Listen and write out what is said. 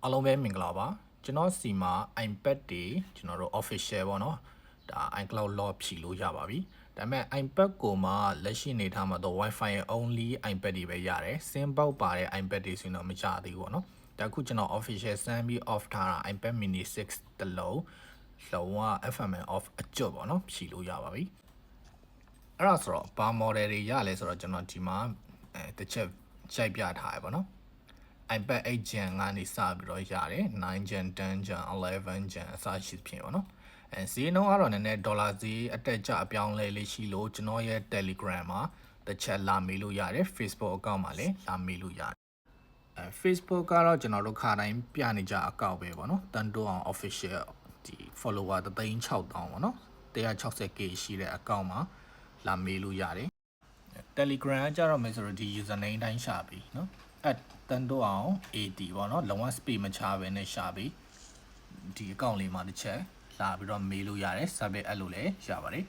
အားလုံးပဲမင်္ဂလာပါကျွန်တော်စီမှာ iPad တွေကျွန်တော်တို့ official ပေါ့နော်ဒါ iCloud log ဖြည့်လို့ရပါပြီဒါပေမဲ့ iPad ကိုမှလက်ရှိနေထားမှာတော့ Wi-Fi only iPad တွေပဲရတယ် SIM ပေါက်ပါတဲ့ iPad တွေဆိုတော့မကြသေးဘူးပေါ့နော်ဒါခုကျွန်တော် official စမ်းပြီး off ထားတာ iPad mini 6 တစ်လုံးလုံးဝ FMN off အကျွတ်ပေါ့နော်ဖြည့်လို့ရပါပြီအဲ့ဒါဆိုတော့ဘာ model တွေရလဲဆိုတော့ကျွန်တော်ဒီမှာတစ်ချက်ရိုက်ပြထားရပါတော့iPad 8 Gen ကနေစပြီးတော့ရတယ်9 Gen 10 Gen 11 Gen အစရှိဖြစ်ပေါ့နော်ဈေးနှုန်းကတော့နည်းနည်းဒေါ်လာဈေးအတက်ကျအပြောင်းလဲလေးရှိလို့ကျွန်တော်ရဲ့ Telegram မှာတစ်ချက်လာမေးလို့ရတယ် Facebook account မှာလည်းလာမေးလို့ရတယ်Facebook ကတော့ကျွန်တော်တို့ခါတိုင်းပြနေကြအကောင့်ပဲပေါ့နော်တန်တိုးအောင် official ဒီ follower 36000ပေါ့နော် 160k ရှိတဲ့အကောင့်မှာလာမေးလို့ရတယ် Telegram ကကြတော့မယ်ဆိုတော့ဒီ username တိုင်းရှာပြီเนาะတန်တော့အောင် AD ပေါ့เนาะလုံးဝ space မချဘဲနဲ့ရှာပြီဒီ account လေးမှာတစ်ချက်လာပြီးတော့မေးလို့ရတယ် service အဲ့လိုလည်းရပါတယ်